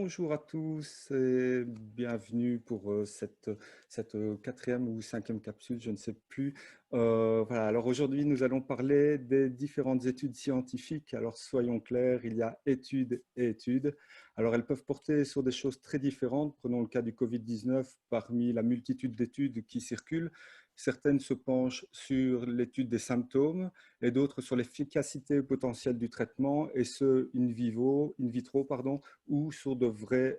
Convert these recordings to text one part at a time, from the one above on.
Bonjour à tous et bienvenue pour cette quatrième ou cinquième capsule, je ne sais plus. Voilà, alors aujourd'hui, nous allons parler des différentes études scientifiques. Alors soyons clairs, il y a études et études. Alors elles peuvent porter sur des choses très différentes. Prenons le cas du Covid-19, parmi la multitude d'études qui circulent. Certaines se penchent sur l'étude des symptômes et d'autres sur l'efficacité potentielle du traitement, et ce, in vitro, pardon, ou sur de vrais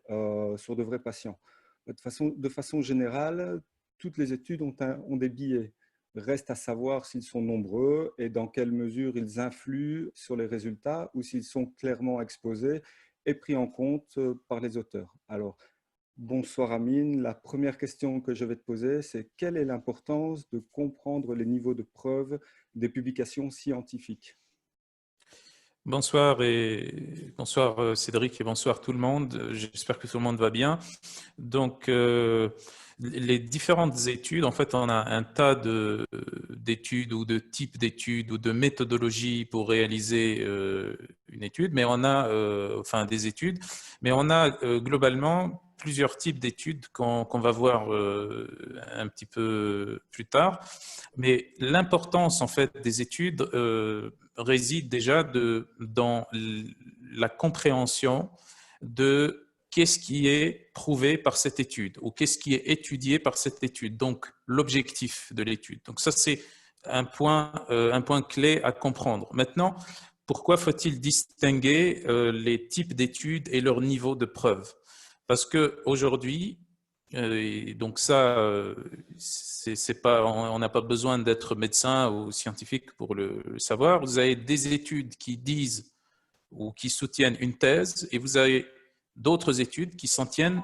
patients. De façon générale, toutes les études ont des biais. Reste à savoir s'ils sont nombreux et dans quelle mesure ils influent sur les résultats ou s'ils sont clairement exposés et pris en compte par les auteurs. Alors, bonsoir Amine. La première question que je vais te poser, c'est quelle est l'importance de comprendre les niveaux de preuve des publications scientifiques? Bonsoir Cédric et bonsoir tout le monde. J'espère que tout le monde va bien. Donc, les différentes études, en fait, on a un tas d'études ou de types d'études ou de méthodologies pour réaliser une étude, mais on a, enfin, des études, mais on a globalement plusieurs types d'études qu'on va voir un petit peu plus tard. Mais l'importance, en fait, des études réside déjà dans la compréhension de qu'est-ce qui est prouvé par cette étude ou qu'est-ce qui est étudié par cette étude, donc l'objectif de l'étude. Donc ça, c'est un point clé à comprendre. Maintenant, pourquoi faut-il distinguer les types d'études et leur niveau de preuve? Parce qu'aujourd'hui, et donc ça, c'est pas, on n'a pas besoin d'être médecin ou scientifique pour le savoir. Vous avez des études qui disent ou qui soutiennent une thèse et vous avez d'autres études qui s'en tiennent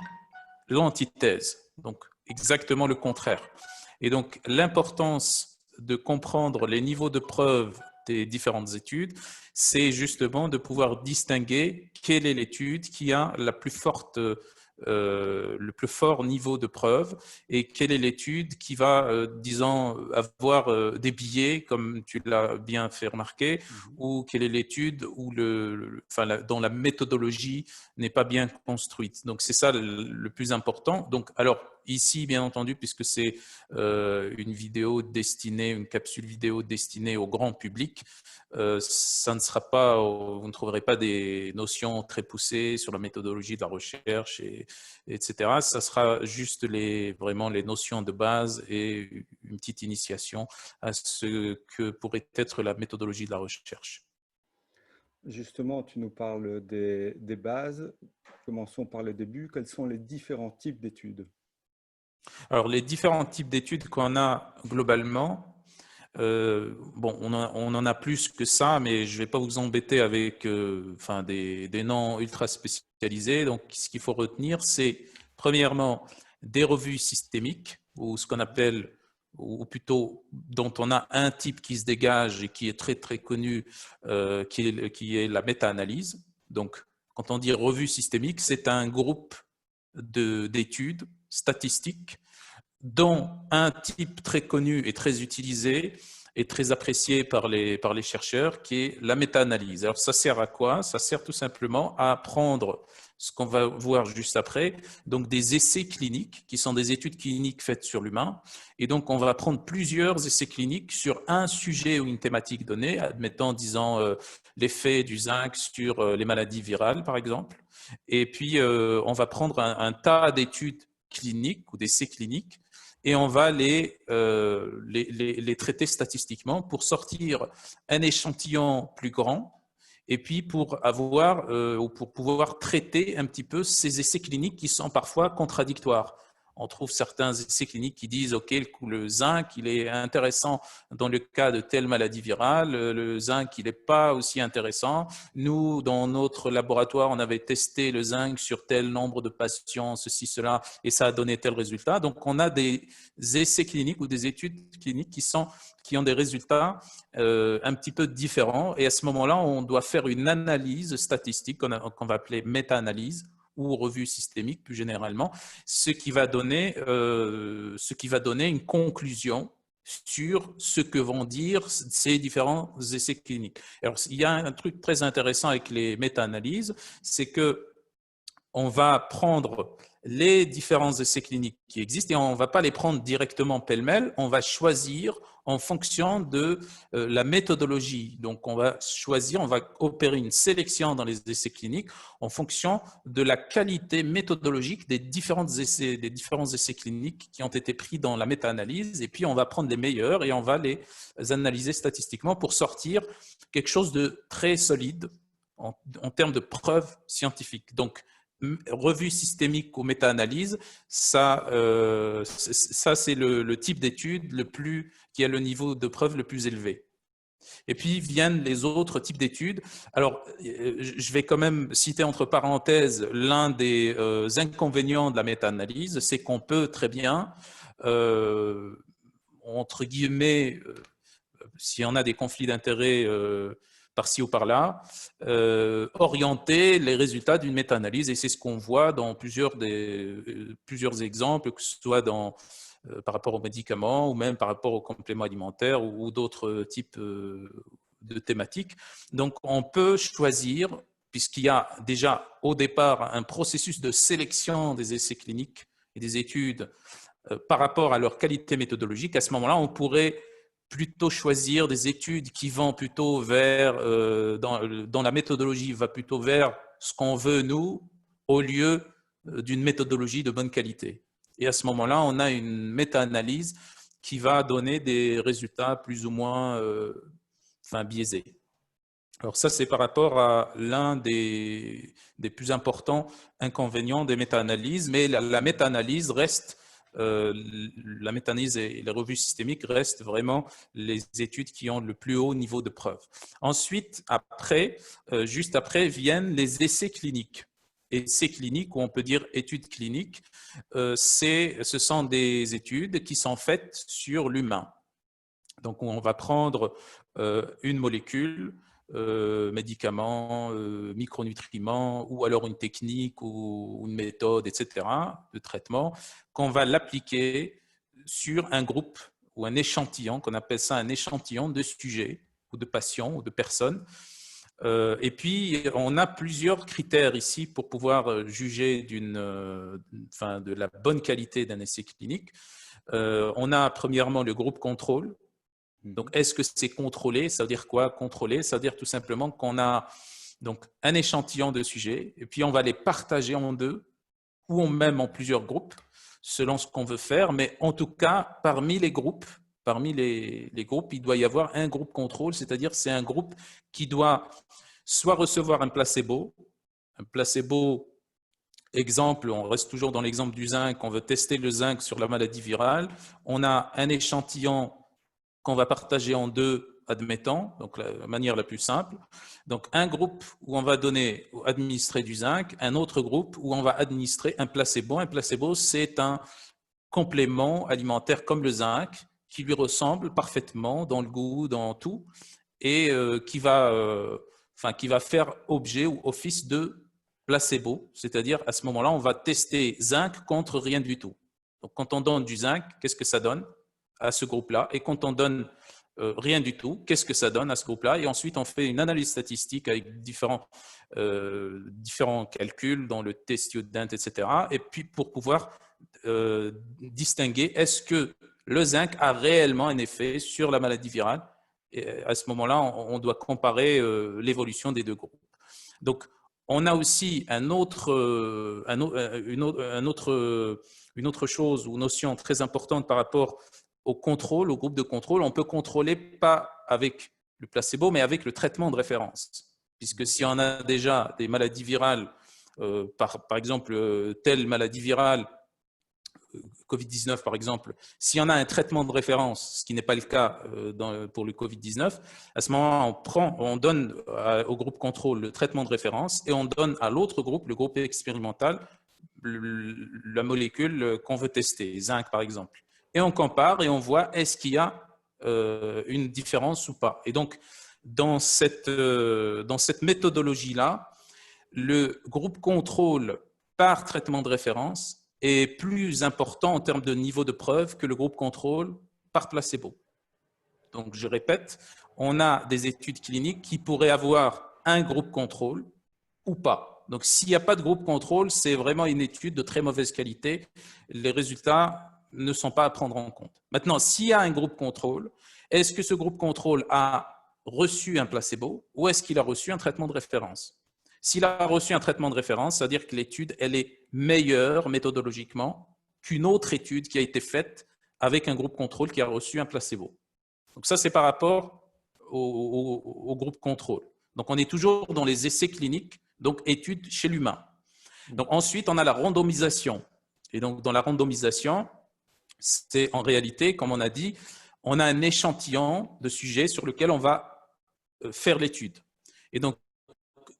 l'antithèse, donc exactement le contraire. Et donc l'importance de comprendre les niveaux de preuve des différentes études, c'est justement de pouvoir distinguer quelle est l'étude qui a la plus forte le plus fort niveau de preuve et quelle est l'étude qui va, disons, avoir des biais, comme tu l'as bien fait remarquer, ou quelle est l'étude où dont la méthodologie n'est pas bien construite. Donc, c'est ça le plus important. Donc, alors, ici, bien entendu, puisque c'est une capsule vidéo destinée au grand public, ça ne sera pas, vous ne trouverez pas des notions très poussées sur la méthodologie de la recherche, etc. Ça sera juste vraiment les notions de base et une petite initiation à ce que pourrait être la méthodologie de la recherche. Justement, tu nous parles des bases. Commençons par le début. Quels sont les différents types d'études? Alors, les différents types d'études qu'on a globalement, bon, on en a plus que ça, mais je ne vais pas vous embêter avec enfin, des noms ultra spécialisés. Donc, ce qu'il faut retenir, c'est premièrement des revues systémiques, ou ce qu'on appelle, ou plutôt dont on a un type qui se dégage et qui est très très connu, qui est la méta-analyse. Donc, quand on dit revue systémique, c'est un groupe d'études statistiques dont un type très connu et très utilisé et très apprécié par les chercheurs, qui est la méta-analyse. Alors, ça sert à quoi? Ça sert tout simplement à prendre ce qu'on va voir juste après, donc des essais cliniques, qui sont des études cliniques faites sur l'humain. Et donc, on va prendre plusieurs essais cliniques sur un sujet ou une thématique donnée, admettons, disons, l'effet du zinc sur les maladies virales, par exemple. Et puis, on va prendre un tas d'études cliniques ou d'essais cliniques et on va les traiter statistiquement pour sortir un échantillon plus grand et puis pour avoir ou pour pouvoir traiter un petit peu ces essais cliniques qui sont parfois contradictoires. On trouve certains essais cliniques qui disent OK, le zinc, il est intéressant dans le cas de telle maladie virale, le zinc, il n'est pas aussi intéressant. Nous, dans notre laboratoire, on avait testé le zinc sur tel nombre de patients, ceci, cela, et ça a donné tel résultat. Donc, on a des essais cliniques ou des études cliniques qui ont des résultats un petit peu différents. Et à ce moment-là, on doit faire une analyse statistique qu'on va appeler méta-analyse ou revue systémique plus généralement, ce qui va donner une conclusion sur ce que vont dire ces différents essais cliniques. Alors, il y a un truc très intéressant avec les méta-analyses, c'est que on va prendre les différents essais cliniques qui existent et on ne va pas les prendre directement pêle-mêle, on va choisir en fonction de la méthodologie. Donc, on va choisir, on va opérer une sélection dans les essais cliniques en fonction de la qualité méthodologique des différents essais cliniques qui ont été pris dans la méta-analyse. Et puis, on va prendre les meilleurs et on va les analyser statistiquement pour sortir quelque chose de très solide en termes de preuves scientifiques. Donc, revue systémique ou méta-analyse, ça c'est le type d'étude qui a le niveau de preuve le plus élevé. Et puis viennent les autres types d'études. Alors, je vais quand même citer entre parenthèses l'un des inconvénients de la méta-analyse, c'est qu'on peut très bien, entre guillemets, s'il y en a des conflits d'intérêts par-ci ou par-là, orienter les résultats d'une méta-analyse. Et c'est ce qu'on voit dans plusieurs exemples, que ce soit par rapport aux médicaments ou même par rapport aux compléments alimentaires ou d'autres types de thématiques. Donc, on peut choisir, puisqu'il y a déjà au départ un processus de sélection des essais cliniques et des études par rapport à leur qualité méthodologique, à ce moment-là, on pourrait plutôt choisir des études qui vont plutôt vers, dans la méthodologie, va plutôt vers ce qu'on veut nous, au lieu d'une méthodologie de bonne qualité. Et à ce moment-là, on a une méta-analyse qui va donner des résultats plus ou moins biaisés. Alors ça, c'est par rapport à l'un des plus importants inconvénients des méta-analyses, mais la méta-analyse reste la méta-analyse et les revues systémiques restent vraiment les études qui ont le plus haut niveau de preuve. Ensuite, juste après, viennent les essais cliniques. Essais cliniques, ou on peut dire études cliniques, ce sont des études qui sont faites sur l'humain. Donc, on va prendre une molécule, médicament, micronutriments, ou alors une technique ou une méthode, etc., de traitement, qu'on va l'appliquer sur un groupe ou un échantillon, qu'on appelle ça un échantillon de sujets ou de patients ou de personnes. Et puis, on a plusieurs critères ici pour pouvoir juger de la bonne qualité d'un essai clinique. On a premièrement le groupe contrôle. Donc, est-ce que c'est contrôlé? Ça veut dire quoi, contrôler? Ça veut dire tout simplement qu'on a donc un échantillon de sujets et puis on va les partager en deux ou même en plusieurs groupes selon ce qu'on veut faire. Mais en tout cas, parmi les groupes, il doit y avoir un groupe contrôle, c'est-à-dire c'est un groupe qui doit soit recevoir un placebo, exemple, on reste toujours dans l'exemple du zinc, on veut tester le zinc sur la maladie virale, on a un échantillon qu'on va partager en deux, admettons, donc la manière la plus simple. Donc, un groupe où on va administrer du zinc, un autre groupe où on va administrer un placebo. Un placebo, c'est un complément alimentaire comme le zinc qui lui ressemble parfaitement dans le goût, dans tout, et qui va faire objet ou office de placebo, c'est-à-dire à ce moment-là, on va tester zinc contre rien du tout. Donc, quand on donne du zinc, qu'est-ce que ça donne à ce groupe-là? Et quand on donne rien du tout, qu'est-ce que ça donne à ce groupe-là? Et ensuite, on fait une analyse statistique avec différents calculs dans le t-student, etc. Et puis, pour pouvoir distinguer, est-ce que le zinc a réellement un effet sur la maladie virale? Et à ce moment-là, on doit comparer l'évolution des deux groupes. Donc, on a aussi une autre chose ou notion très importante par rapport au contrôle, au groupe de contrôle. On peut contrôler pas avec le placebo, mais avec le traitement de référence. Puisque si on a déjà des maladies virales, par exemple, telle maladie virale, Covid-19 par exemple, si on a un traitement de référence, ce qui n'est pas le cas pour le Covid-19, à ce moment-là, on donne au groupe contrôle le traitement de référence et on donne à l'autre groupe, le groupe expérimental, la molécule qu'on veut tester, zinc par exemple. Et on compare et on voit est-ce qu'il y a une différence ou pas. Et donc, dans cette méthodologie-là, le groupe contrôle par traitement de référence est plus important en termes de niveau de preuve que le groupe contrôle par placebo. Donc, je répète, on a des études cliniques qui pourraient avoir un groupe contrôle ou pas. Donc, s'il n'y a pas de groupe contrôle, c'est vraiment une étude de très mauvaise qualité. Les résultats ne sont pas à prendre en compte. Maintenant, s'il y a un groupe contrôle, est-ce que ce groupe contrôle a reçu un placebo ou est-ce qu'il a reçu un traitement de référence? S'il a reçu un traitement de référence, c'est-à-dire que l'étude, elle est meilleure méthodologiquement qu'une autre étude qui a été faite avec un groupe contrôle qui a reçu un placebo. Donc ça, c'est par rapport au groupe contrôle. Donc on est toujours dans les essais cliniques, donc études chez l'humain. Donc ensuite, on a la randomisation. Et donc dans la randomisation, c'est en réalité, comme on a dit, on a un échantillon de sujets sur lequel on va faire l'étude. Et donc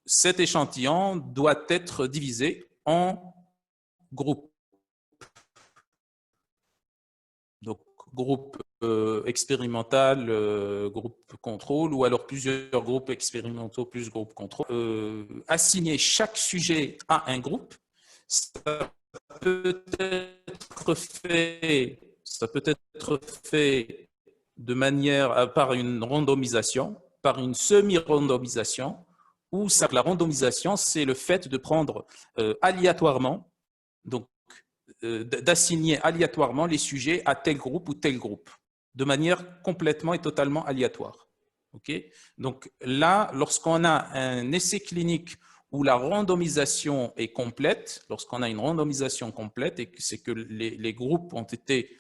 cet échantillon doit être divisé en groupes. Donc, groupe expérimental, groupe contrôle, ou alors plusieurs groupes expérimentaux plus groupe contrôle. Assigner chaque sujet à un groupe, ça peut être fait de manière par une randomisation, par une semi-randomisation, où la randomisation, c'est le fait de prendre aléatoirement, donc d'assigner aléatoirement les sujets à tel groupe ou tel groupe, de manière complètement et totalement aléatoire. Okay? Donc là, lorsqu'on a un essai clinique où la randomisation est complète, lorsqu'on a une randomisation complète et que c'est que les groupes ont été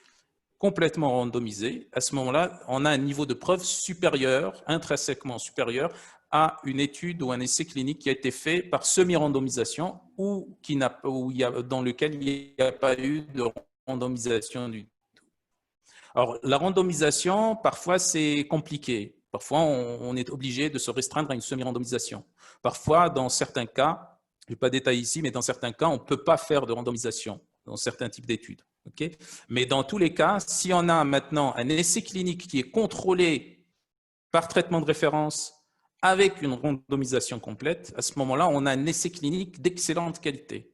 complètement randomisés, à ce moment-là, on a un niveau de preuve supérieur, intrinsèquement supérieur, à une étude ou un essai clinique qui a été fait par semi-randomisation ou dans lequel il n'y a pas eu de randomisation du tout. Alors, la randomisation, parfois, c'est compliqué. Parfois, on est obligé de se restreindre à une semi-randomisation. Parfois, dans certains cas, je ne vais pas détailler ici, mais dans certains cas, on ne peut pas faire de randomisation dans certains types d'études. Okay? Mais dans tous les cas, si on a maintenant un essai clinique qui est contrôlé par traitement de référence avec une randomisation complète, à ce moment-là, on a un essai clinique d'excellente qualité.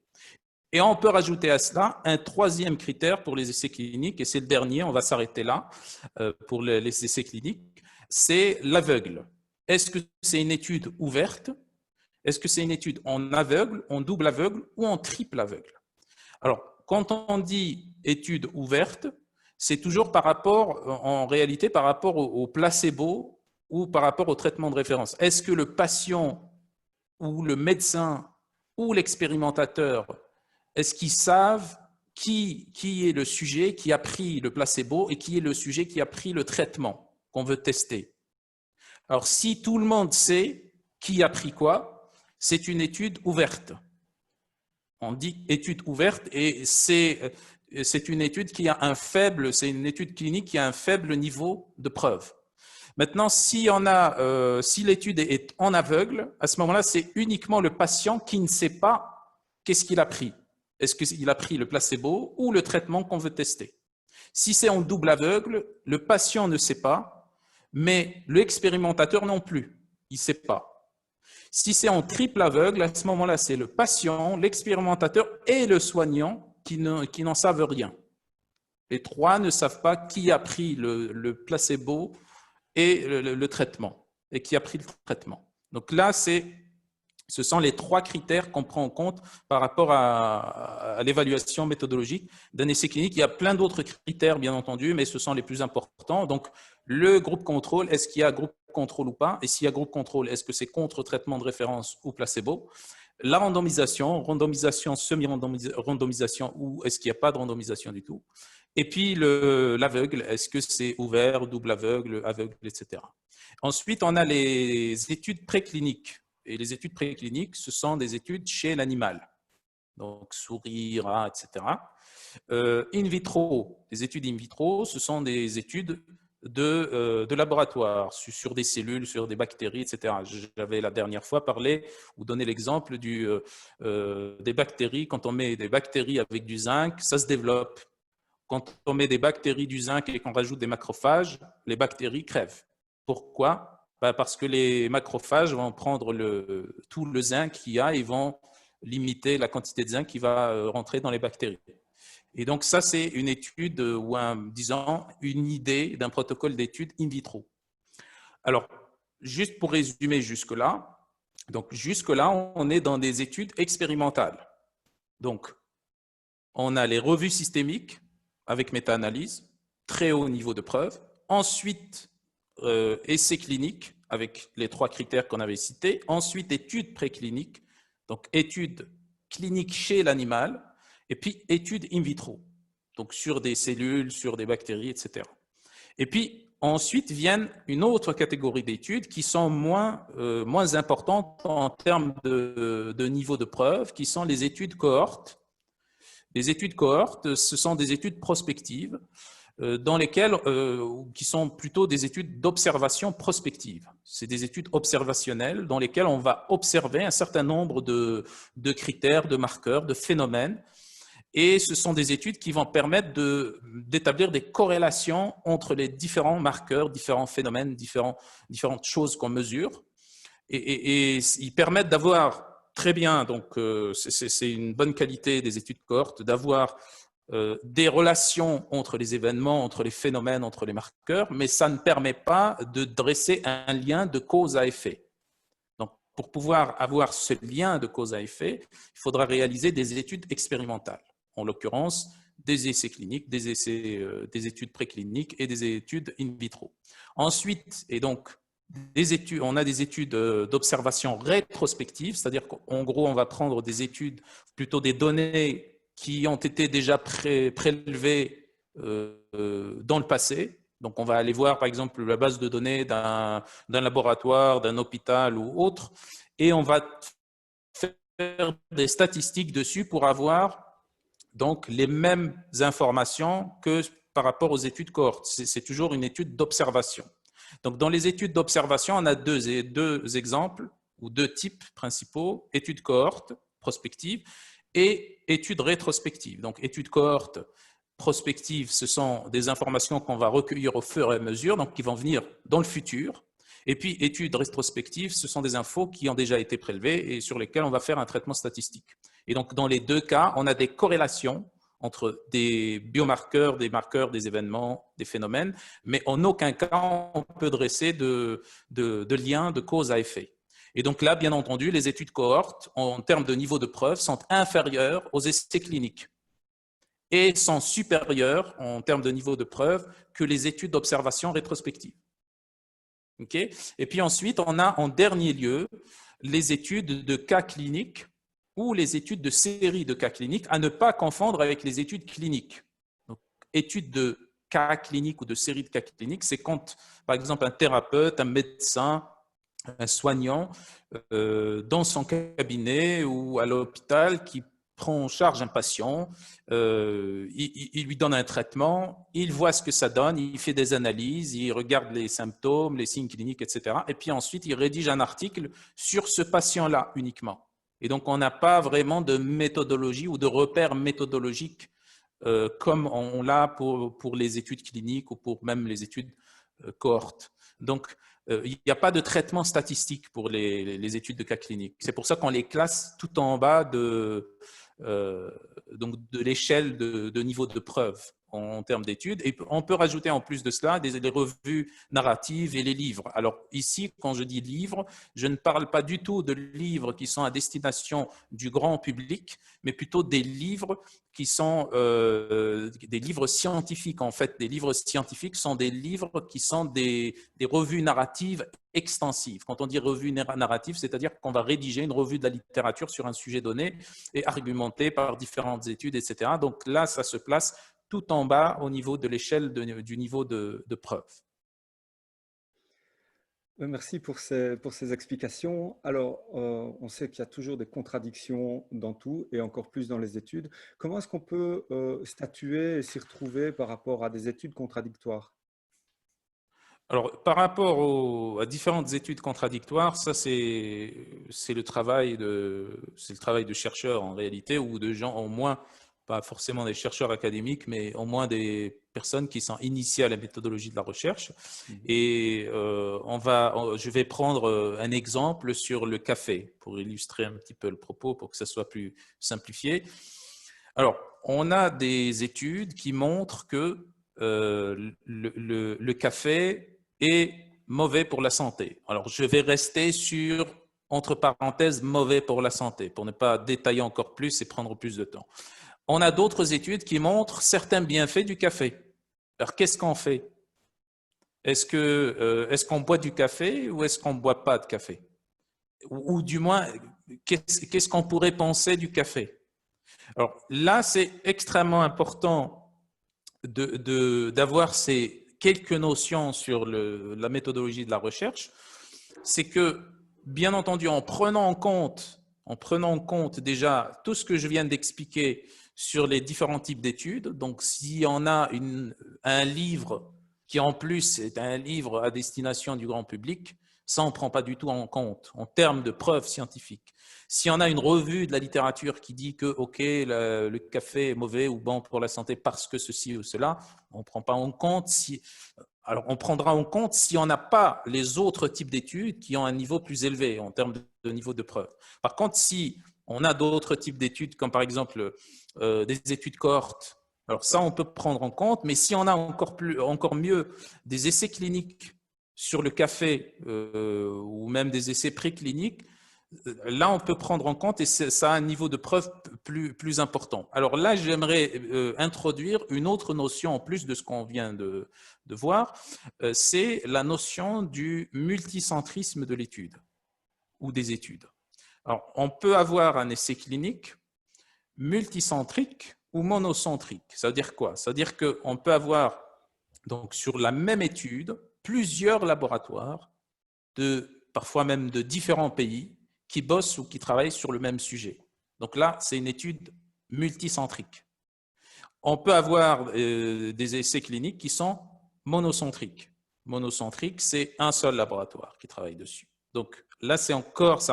Et on peut rajouter à cela un troisième critère pour les essais cliniques, et c'est le dernier, on va s'arrêter là pour les essais cliniques, c'est l'aveugle. Est-ce que c'est une étude ouverte? Est-ce que c'est une étude en aveugle, en double aveugle ou en triple aveugle? Alors, quand on dit étude ouverte, c'est toujours par rapport, en réalité, par rapport au placebo ou par rapport au traitement de référence. Est-ce que le patient ou le médecin ou l'expérimentateur, est-ce qu'ils savent qui est le sujet qui a pris le placebo et qui est le sujet qui a pris le traitement qu'on veut tester? Alors, si tout le monde sait qui a pris quoi, c'est une étude ouverte. On dit étude ouverte et c'est une étude qui a c'est une étude clinique qui a un faible niveau de preuve. Maintenant, si l'étude est en aveugle, à ce moment-là, c'est uniquement le patient qui ne sait pas qu'est-ce qu'il a pris. Est-ce qu'il a pris le placebo ou le traitement qu'on veut tester? Si c'est en double aveugle, le patient ne sait pas, mais l'expérimentateur non plus, il ne sait pas. Si c'est en triple aveugle, à ce moment-là, c'est le patient, l'expérimentateur et le soignant qui n'en savent rien. Les trois ne savent pas qui a pris le placebo et le traitement, et qui a pris le traitement. Donc là, ce sont les trois critères qu'on prend en compte par rapport à l'évaluation méthodologique d'un essai clinique. Il y a plein d'autres critères, bien entendu, mais ce sont les plus importants. Donc, le groupe contrôle, est-ce qu'il y a groupe contrôle ou pas? Et s'il y a groupe contrôle, est-ce que c'est contre traitement de référence ou placebo? La randomisation, semi-randomisation, ou est-ce qu'il n'y a pas de randomisation du tout? Et puis l'aveugle, est-ce que c'est ouvert, double aveugle, etc. Ensuite, on a les études précliniques. Et les études précliniques, ce sont des études chez l'animal, donc souris, rats, etc. In vitro, les études in vitro, ce sont des études de laboratoire sur des cellules, sur des bactéries, etc. J'avais la dernière fois parlé ou donné l'exemple des bactéries. Quand on met des bactéries avec du zinc, ça se développe. Quand on met des bactéries du zinc et qu'on rajoute des macrophages, les bactéries crèvent. Pourquoi? Parce que les macrophages vont prendre tout le zinc qu'il y a et vont limiter la quantité de zinc qui va rentrer dans les bactéries. Et donc ça, c'est une étude ou disons une idée d'un protocole d'étude in vitro. Alors, juste pour résumer jusque-là, Donc, jusque-là, on est dans des études expérimentales. Donc, on a les revues systémiques avec méta-analyse, très haut niveau de preuve. Ensuite, essais cliniques avec les 3 critères qu'on avait cités. Ensuite, études précliniques, donc études cliniques chez l'animal. Et puis, études in vitro, donc sur des cellules, sur des bactéries, etc. Et puis, ensuite viennent une autre catégorie d'études qui sont moins importantes en termes de niveau de preuve, qui sont les études cohortes. Les études cohortes, ce sont des études prospectives dans lesquelles, qui sont plutôt des études d'observation prospective. C'est des études observationnelles dans lesquelles on va observer un certain nombre de critères, de marqueurs, de phénomènes. Et ce sont des études qui vont permettre d'établir des corrélations entre les différents marqueurs, différents phénomènes, différentes choses qu'on mesure. Et ils permettent d'avoir très bien, donc c'est une bonne qualité des études cohortes, d'avoir des relations entre les événements, entre les phénomènes, entre les marqueurs, mais ça ne permet pas de dresser un lien de cause à effet. Donc, pour pouvoir avoir ce lien de cause à effet, il faudra réaliser des études expérimentales. En l'occurrence, des essais cliniques, des études précliniques et des études in vitro. Ensuite, et donc, on a des études d'observation rétrospective, c'est-à-dire qu'en gros, on va prendre des études, plutôt des données qui ont été déjà prélevées dans le passé. Donc, on va aller voir, par exemple, la base de données d'un laboratoire, d'un hôpital ou autre, et on va faire des statistiques dessus pour avoir donc les mêmes informations que par rapport aux études cohortes. C'est toujours une étude d'observation. Donc, dans les études d'observation, on a deux exemples ou 2 types principaux, études cohortes prospectives et études rétrospectives. Donc, études cohortes prospectives, ce sont des informations qu'on va recueillir au fur et à mesure, donc qui vont venir dans le futur. Et puis, études rétrospectives, ce sont des infos qui ont déjà été prélevées et sur lesquelles on va faire un traitement statistique. Et donc, dans les 2 cas, on a des corrélations entre des biomarqueurs, des marqueurs, des événements, des phénomènes, mais en aucun cas on peut dresser de lien de cause à effet. Et donc là, bien entendu, les études cohortes, en termes de niveau de preuve, sont inférieures aux essais cliniques et sont supérieures en termes de niveau de preuve que les études d'observation rétrospective. Okay. Et puis ensuite, on a en dernier lieu les études de cas cliniques ou les études de série de cas cliniques, à ne pas confondre avec les études cliniques. Donc, études de cas cliniques ou de série de cas cliniques, c'est quand, par exemple, un thérapeute, un médecin, un soignant, dans son cabinet ou à l'hôpital, qui prend en charge un patient, il lui donne un traitement, il voit ce que ça donne, il fait des analyses, il regarde les symptômes, les signes cliniques, etc. Et puis ensuite, il rédige un article sur ce patient-là uniquement. Et donc, on n'a pas vraiment de méthodologie ou de repères méthodologiques comme on l'a pour les études cliniques ou pour même les études cohortes. Donc, il n'y a pas de traitement statistique pour les études de cas cliniques. C'est pour ça qu'on les classe tout en bas donc de l'échelle de niveau de preuve en termes d'études. Et on peut rajouter en plus de cela des revues narratives et les livres. Alors ici, quand je dis livres, je ne parle pas du tout de livres qui sont à destination du grand public, mais plutôt des livres qui sont des livres scientifiques. En fait, des livres scientifiques sont des livres qui sont des revues narratives extensives. Quand on dit revue narrative, c'est-à-dire qu'on va rédiger une revue de la littérature sur un sujet donné et argumenter par différentes études, etc. Donc là, ça se place tout en bas au niveau de l'échelle du niveau de preuve. Merci pour ces explications. Alors, on sait qu'il y a toujours des contradictions dans tout et encore plus dans les études. Comment est-ce qu'on peut statuer et s'y retrouver par rapport à des études contradictoires? Alors, par rapport à différentes études contradictoires, ça c'est le travail de chercheurs en réalité, ou de gens au moins, pas forcément des chercheurs académiques, mais au moins des personnes qui sont initiées à la méthodologie de la recherche. Et je vais prendre un exemple sur le café pour illustrer un petit peu le propos, pour que ça soit plus simplifié. Alors, on a des études qui montrent que le café est mauvais pour la santé. Alors, je vais rester sur entre parenthèses, mauvais pour la santé, pour ne pas détailler encore plus et prendre plus de temps. On a d'autres études qui montrent certains bienfaits du café. Alors, qu'est-ce qu'on fait? Est-ce qu'on boit du café ou est-ce qu'on ne boit pas de café? Ou du moins, qu'est-ce qu'on pourrait penser du café? Alors là, c'est extrêmement important d'avoir ces quelques notions sur la méthodologie de la recherche. C'est que, bien entendu, en prenant en compte déjà tout ce que je viens d'expliquer sur les différents types d'études, donc si on a un livre qui en plus est un livre à destination du grand public, ça on ne prend pas du tout en compte en termes de preuves scientifiques. Si on a une revue de la littérature qui dit que ok, le café est mauvais ou bon pour la santé parce que ceci ou cela, on ne prend pas en compte alors, on prendra en compte si on n'a pas les autres types d'études qui ont un niveau plus élevé en termes de niveau de preuve. Par contre, si on a d'autres types d'études, comme par exemple des études cohortes, alors ça, on peut prendre en compte, mais si on a encore mieux des essais cliniques sur le café ou même des essais précliniques, là, on peut prendre en compte et ça a un niveau de preuve plus important. Alors là, j'aimerais introduire une autre notion en plus de ce qu'on vient de voir, c'est la notion du multicentrisme de l'étude ou des études. Alors, on peut avoir un essai clinique multicentrique ou monocentrique. Ça veut dire quoi? Ça veut dire qu'on peut avoir, donc, sur la même étude, plusieurs laboratoires, parfois même de différents pays, qui bossent ou qui travaillent sur le même sujet. Donc là, c'est une étude multicentrique. On peut avoir des essais cliniques qui sont monocentriques. Monocentrique, c'est un seul laboratoire qui travaille dessus. Donc là, ça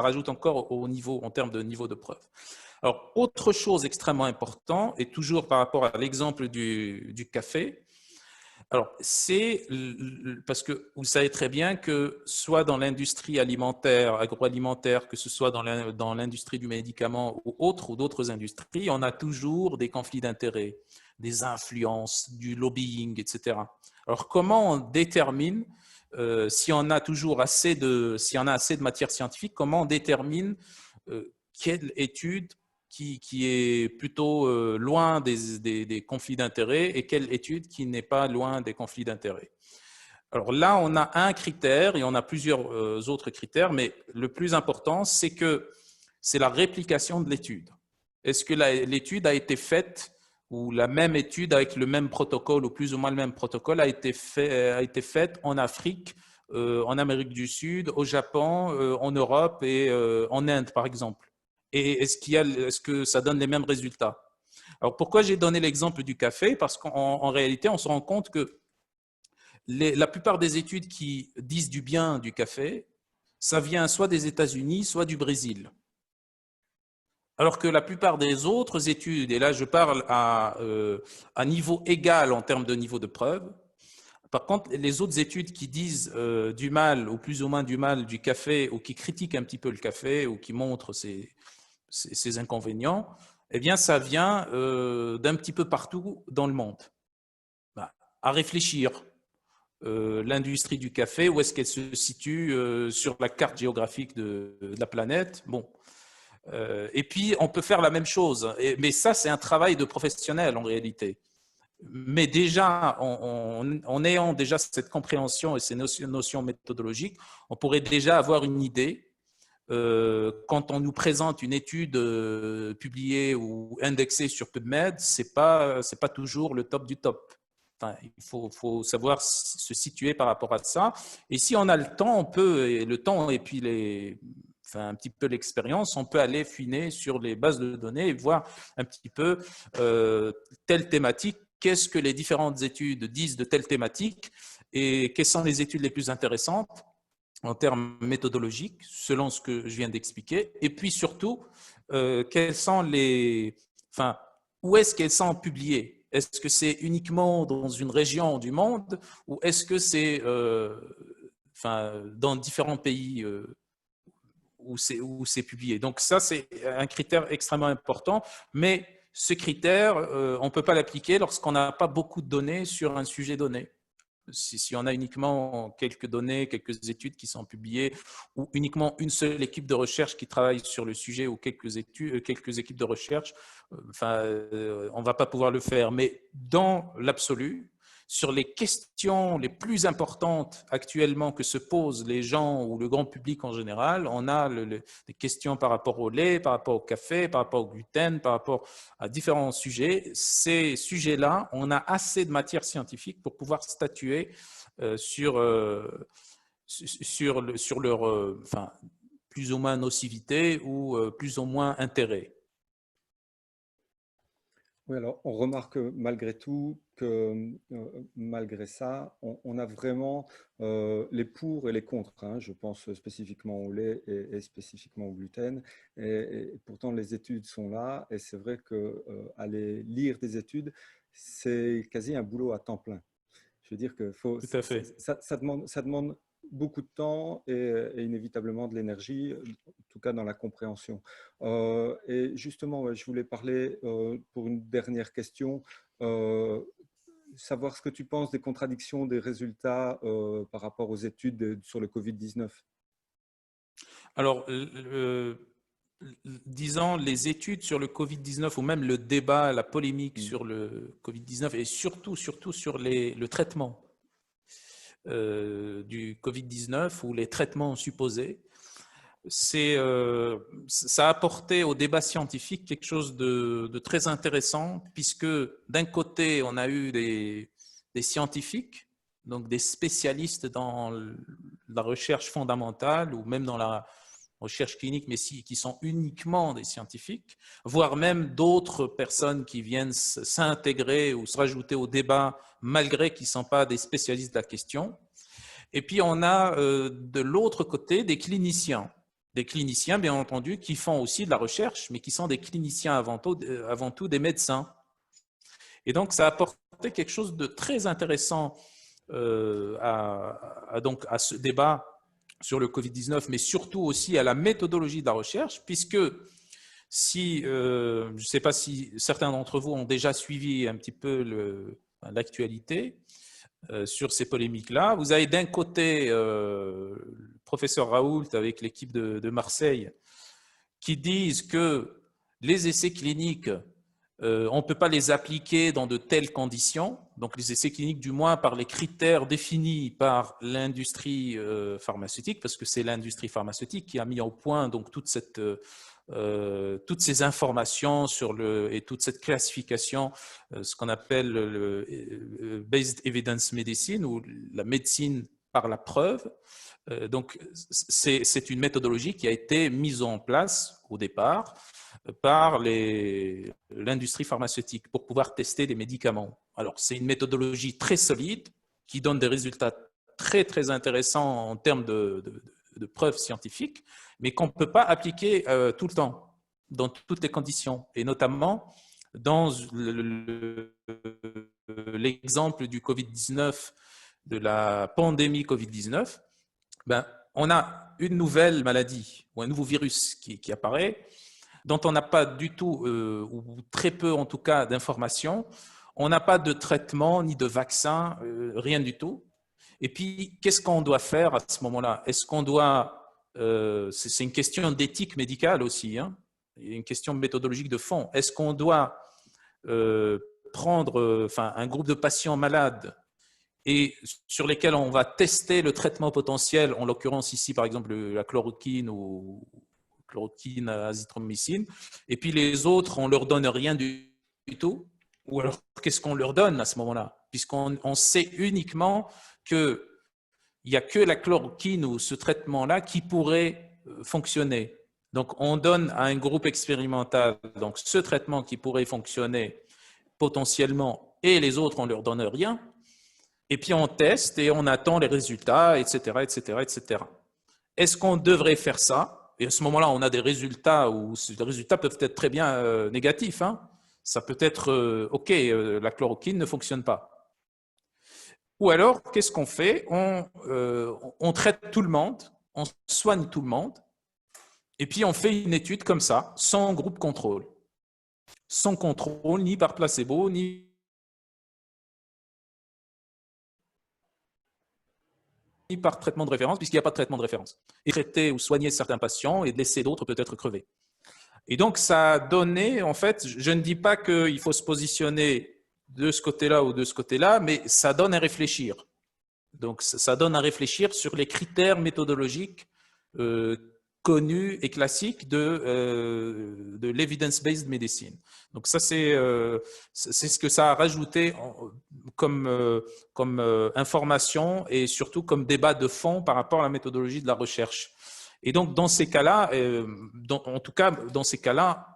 rajoute encore au niveau, en termes de niveau de preuve. Alors, autre chose extrêmement importante, et toujours par rapport à l'exemple du café, alors, c'est parce que vous savez très bien que soit dans l'industrie alimentaire, agroalimentaire, que ce soit dans l'industrie du médicament ou d'autres industries, on a toujours des conflits d'intérêts, des influences, du lobbying, etc. Alors, comment on détermine si on a assez de matière scientifique, comment on détermine quelle étude qui est plutôt loin des conflits d'intérêts et quelle étude qui n'est pas loin des conflits d'intérêts. Alors là, on a un critère et on a plusieurs autres critères, mais le plus important, c'est la réplication de l'étude. Est-ce que l'étude a été faite ou la même étude avec le même protocole ou plus ou moins le même protocole a été faite en Afrique, en Amérique du Sud, au Japon, en Europe et en Inde, par exemple? Et est-ce que ça donne les mêmes résultats? Alors, pourquoi j'ai donné l'exemple du café? Parce qu'en réalité, on se rend compte que la plupart des études qui disent du bien du café, ça vient soit des États-Unis, soit du Brésil. Alors que la plupart des autres études, et là je parle à niveau égal en termes de niveau de preuve, par contre, les autres études qui disent du mal, ou plus ou moins du mal du café, ou qui critiquent un petit peu le café, ou qui montrent ces inconvénients, eh bien, ça vient d'un petit peu partout dans le monde. Bah, à réfléchir, l'industrie du café, où est-ce qu'elle se situe sur la carte géographique de la planète? Bon. Et puis, on peut faire la même chose. Mais ça, c'est un travail de professionnel en réalité. Mais déjà, en ayant déjà cette compréhension et ces notions méthodologiques, on pourrait déjà avoir une idée quand on nous présente une étude publiée ou indexée sur PubMed, c'est pas toujours le top du top. Enfin, il faut savoir se situer par rapport à ça. Et si on a le temps, et puis un petit peu l'expérience, on peut aller fouiner sur les bases de données et voir un petit peu telle thématique, qu'est-ce que les différentes études disent de telle thématique et quelles sont les études les plus intéressantes en termes méthodologiques, selon ce que je viens d'expliquer, et puis surtout, quels sont où est-ce qu'elles sont publiées? Est-ce que c'est uniquement dans une région du monde ou est-ce que c'est dans différents pays où c'est publié? Donc ça, c'est un critère extrêmement important, mais ce critère, on ne peut pas l'appliquer lorsqu'on n'a pas beaucoup de données sur un sujet donné. si on a uniquement quelques données, quelques études qui sont publiées, ou uniquement une seule équipe de recherche qui travaille sur le sujet, ou quelques équipes de recherche, on ne va pas pouvoir le faire. Mais dans l'absolu, sur les questions les plus importantes actuellement que se posent les gens ou le grand public en général, on a des questions par rapport au lait, par rapport au café, par rapport au gluten, par rapport à différents sujets. Ces sujets-là, on a assez de matière scientifique pour pouvoir statuer sur leur plus ou moins nocivité ou plus ou moins intérêt. Oui, alors on remarque malgré tout que malgré ça, on a vraiment les pour et les contre, hein. Je pense spécifiquement au lait et spécifiquement au gluten. Et pourtant, les études sont là. Et c'est vrai qu'aller lire des études, c'est quasi un boulot à temps plein. Je veux dire que Tout à fait. ça demande beaucoup de temps et inévitablement de l'énergie, en tout cas dans la compréhension. Et justement, ouais, je voulais parler pour une dernière question, euh, savoir ce que tu penses des contradictions des résultats par rapport aux études sur le Covid-19. Alors, disons, les études sur le Covid-19 ou même le débat, la polémique Mm. sur le Covid-19 et surtout sur le traitement du Covid-19 ou les traitements supposés, ça a apporté au débat scientifique quelque chose de très intéressant puisque d'un côté, on a eu des scientifiques, donc des spécialistes dans la recherche fondamentale ou même dans la recherche clinique, mais qui sont uniquement des scientifiques, voire même d'autres personnes qui viennent s'intégrer ou se rajouter au débat malgré qu'ils ne sont pas des spécialistes de la question. Et puis, on a de l'autre côté des cliniciens. Des cliniciens, bien entendu, qui font aussi de la recherche, mais qui sont des cliniciens avant tout des médecins. Et donc, ça a apporté quelque chose de très intéressant donc, à ce débat sur le Covid-19, mais surtout aussi à la méthodologie de la recherche, puisque si, je ne sais pas si certains d'entre vous ont déjà suivi un petit peu l'actualité sur ces polémiques-là, vous avez d'un côté le professeur Raoult avec l'équipe de Marseille qui disent que les essais cliniques, on ne peut pas les appliquer dans de telles conditions. Donc, les essais cliniques, du moins par les critères définis par l'industrie pharmaceutique, parce que c'est l'industrie pharmaceutique qui a mis au point donc toutes ces informations et toute cette classification, ce qu'on appelle le Based Evidence Medicine ou la médecine par la preuve. Donc, c'est une méthodologie qui a été mise en place au départ par l'industrie pharmaceutique pour pouvoir tester des médicaments. Alors, c'est une méthodologie très solide qui donne des résultats très, très intéressants en termes de preuves scientifiques, mais qu'on ne peut pas appliquer tout le temps, dans toutes les conditions, et notamment dans l'exemple du Covid-19, de la pandémie Covid-19, ben, on a une nouvelle maladie ou un nouveau virus qui apparaît, dont on n'a pas du tout, ou très peu en tout cas, d'informations. On n'a pas de traitement ni de vaccin, rien du tout. Et puis, qu'est-ce qu'on doit faire à ce moment-là? Est-ce qu'on doit... c'est une question d'éthique médicale aussi, hein, une question méthodologique de fond. Est-ce qu'on doit prendre un groupe de patients malades et sur lesquels on va tester le traitement potentiel, en l'occurrence ici par exemple la chloroquine ou chloroquine, azithromycine, et puis les autres, on leur donne rien du tout, ou alors qu'est-ce qu'on leur donne à ce moment-là? Puisqu'on sait uniquement qu'il n'y a que la chloroquine ou ce traitement-là qui pourrait fonctionner. Donc on donne à un groupe expérimental donc, ce traitement qui pourrait fonctionner potentiellement, et les autres, on ne leur donne rien. Et puis on teste et on attend les résultats, etc., etc., etc. Est-ce qu'on devrait faire ça? Et à ce moment-là, on a des résultats où les résultats peuvent être très bien négatifs, hein. Ça peut être, OK, la chloroquine ne fonctionne pas. Ou alors, qu'est-ce qu'on fait? On traite tout le monde, on soigne tout le monde, et puis on fait une étude comme ça, sans groupe contrôle. Sans contrôle, ni par placebo, ni par traitement de référence, puisqu'il n'y a pas de traitement de référence. Et traiter ou soigner certains patients et de laisser d'autres peut-être crever. Et donc, ça a donné, en fait, je ne dis pas qu'il faut se positionner de ce côté-là ou de ce côté-là, mais ça donne à réfléchir. Donc, ça donne à réfléchir sur les critères méthodologiques connus et classiques de l'evidence-based medicine. Donc, ça, c'est ce que ça a rajouté comme information et surtout comme débat de fond par rapport à la méthodologie de la recherche. Et donc, dans ces cas-là, en tout cas, dans ces cas-là,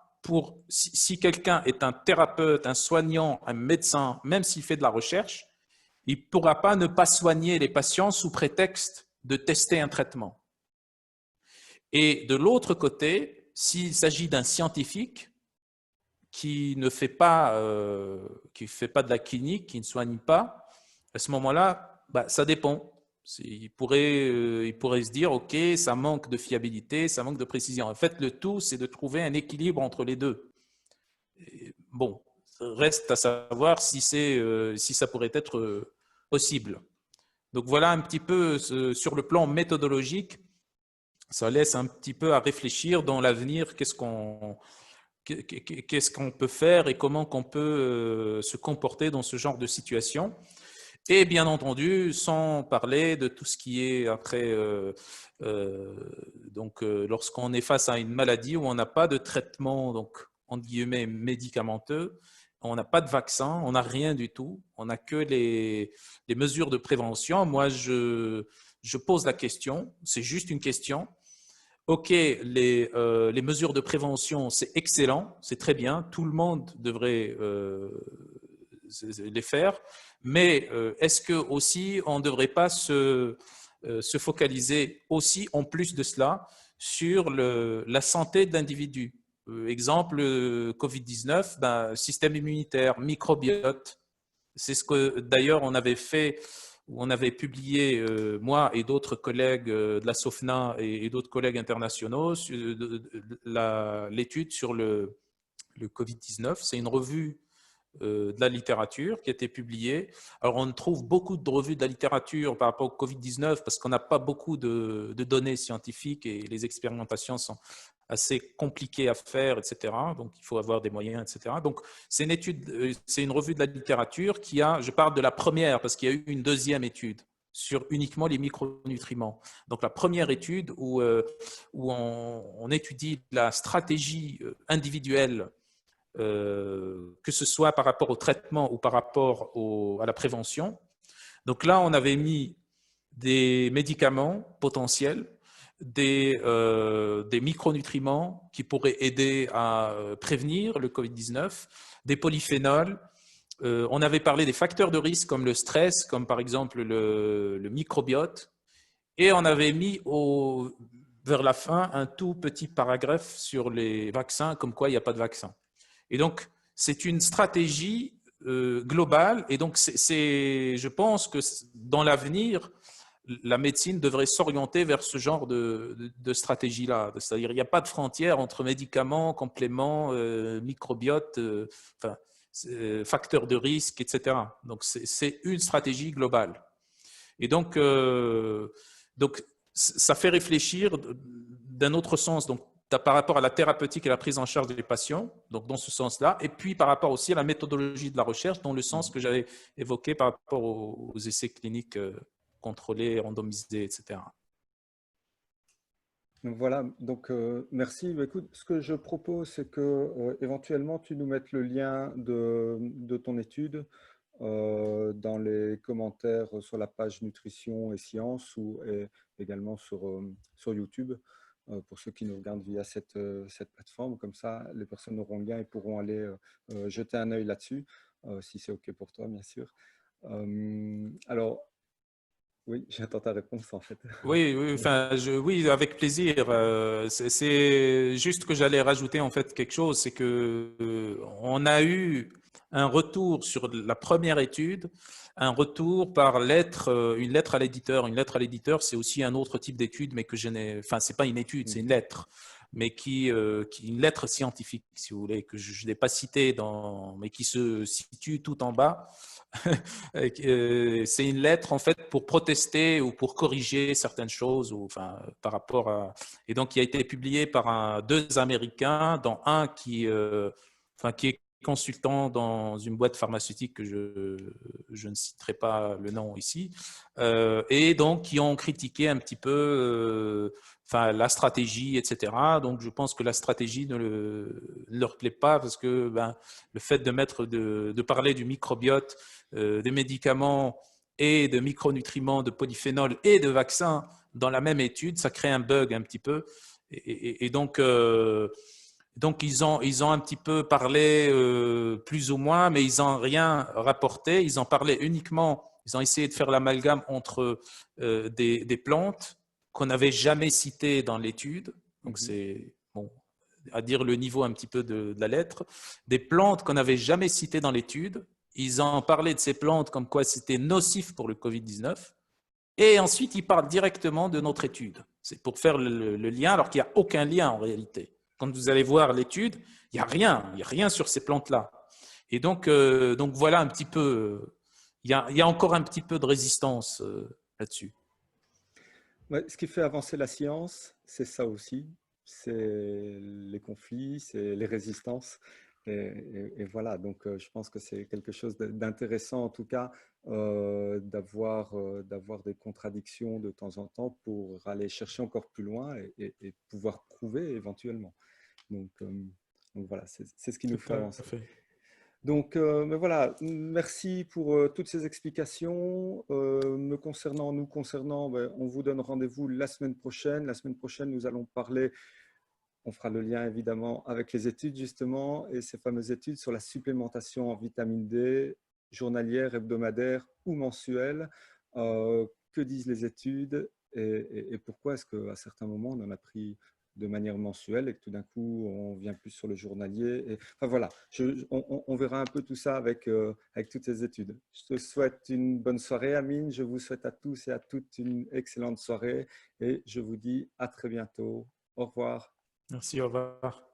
si quelqu'un est un thérapeute, un soignant, un médecin, même s'il fait de la recherche, il ne pourra pas ne pas soigner les patients sous prétexte de tester un traitement. Et de l'autre côté, s'il s'agit d'un scientifique qui ne fait pas, de la clinique, qui ne soigne pas, à ce moment-là, ça dépend. Il pourrait se dire, OK, ça manque de fiabilité, ça manque de précision. En fait, le tout, c'est de trouver un équilibre entre les deux. Et bon, reste à savoir si ça pourrait être possible. Donc voilà un petit peu sur le plan méthodologique, ça laisse un petit peu à réfléchir dans l'avenir, qu'est-ce qu'on peut faire et comment qu'on peut se comporter dans ce genre de situation. Et bien entendu, sans parler de tout ce qui est après, lorsqu'on est face à une maladie où on n'a pas de traitement, donc entre guillemets médicamenteux, on n'a pas de vaccin, on n'a rien du tout, on n'a que les mesures de prévention. Moi, je pose la question, c'est juste une question. OK, les mesures de prévention, c'est excellent, c'est très bien, tout le monde devrait les faire, mais est-ce que aussi on ne devrait pas se focaliser aussi en plus de cela sur la santé de l'individu? Exemple, Covid-19, système immunitaire, microbiote. C'est ce que d'ailleurs on avait fait, on avait publié, moi et d'autres collègues de la SOFNA et d'autres collègues internationaux, l'étude sur le Covid-19. C'est une revue de la littérature qui a été publiée. Alors, on trouve beaucoup de revues de la littérature par rapport au Covid-19 parce qu'on n'a pas beaucoup de données scientifiques et les expérimentations sont assez compliquées à faire, etc. Donc, il faut avoir des moyens, etc. Donc, c'est une revue de la littérature je parle de la première parce qu'il y a eu une deuxième étude sur uniquement les micronutriments. Donc, la première étude où on étudie la stratégie individuelle que ce soit par rapport au traitement ou par rapport à la prévention. Donc là, on avait mis des médicaments potentiels, des micronutriments qui pourraient aider à prévenir le Covid-19, des polyphénols. On avait parlé des facteurs de risque comme le stress, comme par exemple le microbiote. Et on avait mis vers la fin un tout petit paragraphe sur les vaccins, comme quoi il n'y a pas de vaccin. Et donc, c'est une stratégie globale. Et donc, je pense que dans l'avenir, la médecine devrait s'orienter vers ce genre de stratégie-là. C'est-à-dire, il n'y a pas de frontière entre médicaments, compléments, microbiote, facteurs de risque, etc. Donc, c'est une stratégie globale. Et donc, ça fait réfléchir d'un autre sens. Donc, par rapport à la thérapeutique et la prise en charge des patients, donc dans ce sens-là, et puis par rapport aussi à la méthodologie de la recherche, dans le sens que j'avais évoqué par rapport aux essais cliniques contrôlés, randomisés, etc. Donc voilà, donc merci. Écoute, ce que je propose, c'est que éventuellement tu nous mettes le lien de ton étude dans les commentaires sur la page Nutrition et Sciences ou également sur YouTube. Pour ceux qui nous regardent via cette plateforme. Comme ça, les personnes auront le lien et pourront aller jeter un œil là-dessus, si c'est OK pour toi, bien sûr. Alors, oui, j'attends ta réponse en fait. Oui, oui, avec plaisir. C'est juste que j'allais rajouter en fait quelque chose, c'est que on a eu un retour sur la première étude, un retour par lettre, une lettre à l'éditeur. Une lettre à l'éditeur, c'est aussi un autre type d'étude, mais que je n'ai, enfin, c'est pas une étude, c'est une lettre, mais qui une lettre scientifique, si vous voulez, que je n'ai pas citée mais qui se situe tout en bas. C'est une lettre en fait pour protester ou pour corriger certaines choses, ou enfin par rapport à, et donc qui a été publié par deux Américains, dont un enfin qui est consultant dans une boîte pharmaceutique que je ne citerai pas le nom ici, et donc qui ont critiqué un petit peu enfin, la stratégie, etc. Donc je pense que la stratégie ne leur plaît pas, parce que ben, le fait de parler du microbiote, des médicaments et de micronutriments, de polyphénols et de vaccins dans la même étude, ça crée un bug un petit peu. Et donc ils ont un petit peu parlé plus ou moins, mais ils n'ont rien rapporté. Ils ont parlé uniquement, ils ont essayé de faire l'amalgame entre des plantes qu'on n'avait jamais citées dans l'étude. Donc c'est bon, à dire le niveau un petit peu de la lettre. Des plantes qu'on n'avait jamais citées dans l'étude. Ils ont parlé de ces plantes comme quoi c'était nocif pour le Covid-19. Et ensuite, ils parlent directement de notre étude. C'est pour faire le lien, alors qu'il n'y a aucun lien en réalité. Quand vous allez voir l'étude, il n'y a rien sur ces plantes-là. Et donc voilà un petit peu, il y a encore un petit peu de résistance là-dessus. Ouais, ce qui fait avancer la science, c'est ça aussi, c'est les conflits, c'est les résistances. Et voilà, donc je pense que c'est quelque chose d'intéressant en tout cas d'avoir des contradictions de temps en temps pour aller chercher encore plus loin et pouvoir prouver éventuellement. Donc voilà, c'est ce qui nous Tout fait à avancer. fait. Donc, mais voilà, merci pour toutes ces explications. Nous concernant, ben, on vous donne rendez-vous la semaine prochaine. La semaine prochaine, nous allons parler, on fera le lien évidemment avec les études justement, et ces fameuses études sur la supplémentation en vitamine D, journalière, hebdomadaire ou mensuelle. Que disent les études et pourquoi est-ce qu'à certains moments, on en a pris de manière mensuelle et que tout d'un coup, on vient plus sur le journalier. Enfin voilà, on verra un peu tout ça avec toutes ces études. Je te souhaite une bonne soirée, Amine. Je vous souhaite à tous et à toutes une excellente soirée et je vous dis à très bientôt. Au revoir. Merci, au revoir.